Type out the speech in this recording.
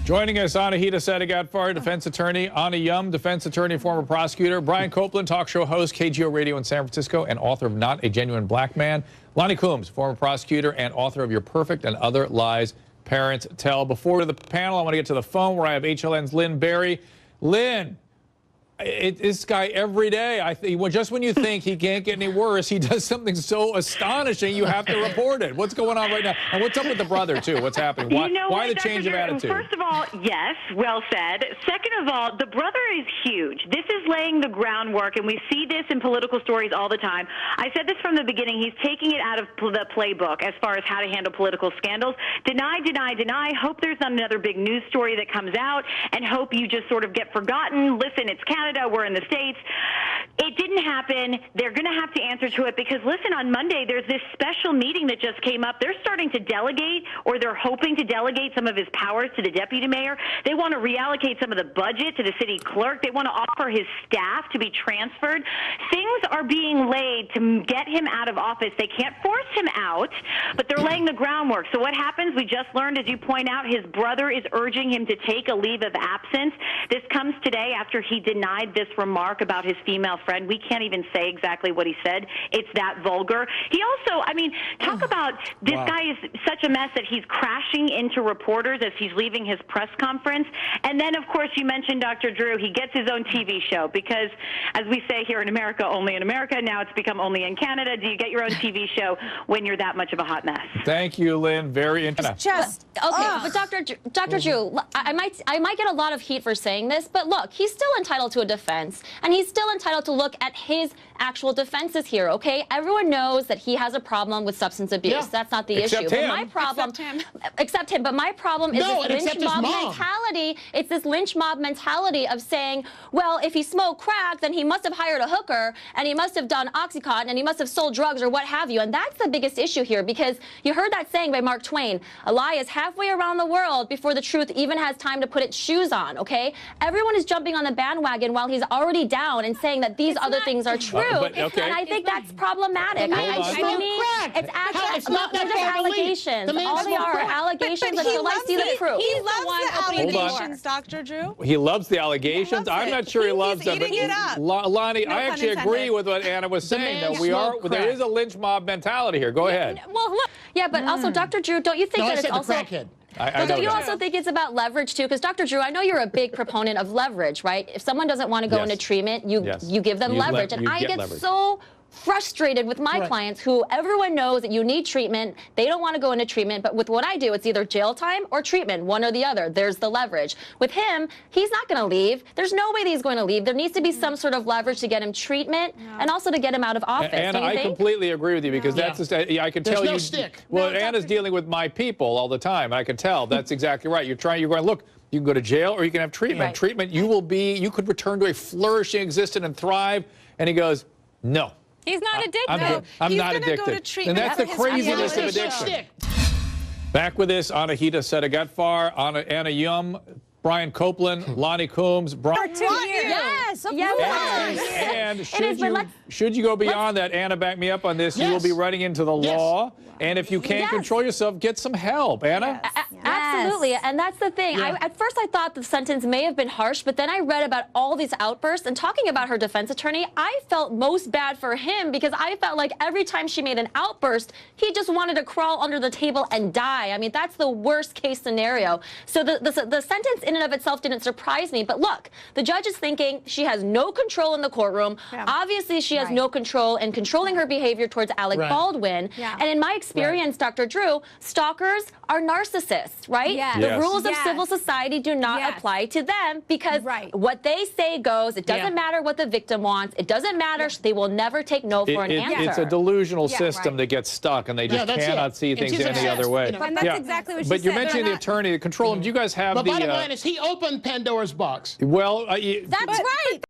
Joining us, Anahita Sadigatfar, defense attorney, Anna Yum, defense attorney, former prosecutor, Brian Copeland, talk show host, KGO Radio in San Francisco, and author of Not a Genuine Black Man, Lonnie Coombs, former prosecutor and author of Your Perfect and Other Lies Parents Tell. Before the panel, I want to get to the phone where I have HLN's Lynn Berry. Lynn, this guy every day, just when you think he can't get any worse, he does something so astonishing you have to report it. What's going on right now? And what's up with the brother, too? What's happening? Why the change of attitude? First of all, yes, well said. Second of all, the brother is huge. This is laying the groundwork, and we see this in political stories all the time. I said this from the beginning. He's taking it out of the playbook as far as how to handle political scandals. Deny, deny, deny. Hope there's not another big news story that comes out, and hope you just sort of get forgotten. Listen, it's Canada. We're in the States. It didn't happen. They're going to have to answer to it because, listen, on Monday, there's this special meeting that just came up. They're starting to delegate, or they're hoping to delegate some of his powers to the deputy mayor. They want to reallocate some of the budget to the city clerk. They want to offer his staff to be transferred. Things are being laid to get him out of office. They can't force him out, but they're laying the groundwork. So what happens? We just learned, as you point out, his brother is urging him to take a leave of absence. This comes today after he denied this remark about his female friend. We can't even say exactly what he said. It's that vulgar. He also, I mean, talk about this guy is such a mess that he's crashing into reporters as he's leaving his press conference. And then, of course, you mentioned Dr. Drew. He gets his own TV show because, as we say here in America, only in America. Now it's become only in Canada. Do you get your own TV show when you're that much of a hot mess? Thank you, Lynn. Very interesting. But Dr. Drew, I might get a lot of heat for saying this, but look, he's still entitled to a defense, and he's still entitled to look at his actual defenses here, okay? Everyone knows that he has a problem with substance abuse. Yeah. That's not the issue. But my problem, except him. But my problem is this lynch mob mentality. It's this lynch mob mentality of saying, well, if he smoked crack, then he must have hired a hooker, and he must have done Oxycontin, and he must have sold drugs or what have you. And that's the biggest issue here, because you heard that saying by Mark Twain, a lie is halfway around the world before the truth even has time to put its shoes on, okay? Everyone is jumping on the bandwagon while he's already down and saying that these other things are true. And I think that's problematic. It's actually not just allegations. All they are allegations until I see the proof. He loves the allegations, Dr. Drew. He loves the allegations. I'm not sure he loves them. Lonnie, I actually agree with what Anna was saying. There is a lynch mob mentality here. Go ahead. Well, look. Yeah, but also, Dr. Drew, don't you think that it's also... Don't you also think it's about leverage, too? Because, Dr. Drew, I know you're a big proponent of leverage, right? If someone doesn't want to go into treatment, you give them leverage. And I get so frustrated with my clients who everyone knows that you need treatment. They don't want to go into treatment. But with what I do, it's either jail time or treatment, one or the other. There's the leverage. With him, he's not going to leave. There's no way that he's going to leave. There needs to be some sort of leverage to get him treatment and also to get him out of office. And I completely agree with you because that's just, I can tell you. Well, Anna's dealing with my people all the time. I can tell. That's exactly right. You're going, look, you can go to jail or you can have treatment. Treatment, you could return to a flourishing existence and thrive. And he goes, no. He's not addicted. I'm not addicted. Go to treatment. And that's the craziness of addiction. Back with this, Anahita Sadigatfar, Anna Yum, Brian Copeland, Lonnie Coombs, Brian. Yes, of course. And should you go beyond that, Anna, back me up on this, you will be running into the law. And if you can't control yourself, get some help. Anna? Absolutely. And that's the thing. At first, I thought the sentence may have been harsh, but then I read about all these outbursts. And talking about her defense attorney, I felt most bad for him because I felt like every time she made an outburst, he just wanted to crawl under the table and die. I mean, that's the worst case scenario. So the sentence in and of itself didn't surprise me. But look, the judge is thinking she has no control in the courtroom. Obviously, she has no control in controlling her behavior towards Alec Baldwin. And in my experience, Dr. Drew, stalkers are narcissists, right? The rules of civil society do not apply to them because what they say goes. It doesn't matter what the victim wants. It doesn't matter. They will never take no for an answer. It's a delusional system that gets stuck, and they just cannot see things any other way. And that's exactly what she said. But you're mentioning the attorney, the control. Do you guys have the... The bottom line is he opened Pandora's box. Well, that's right.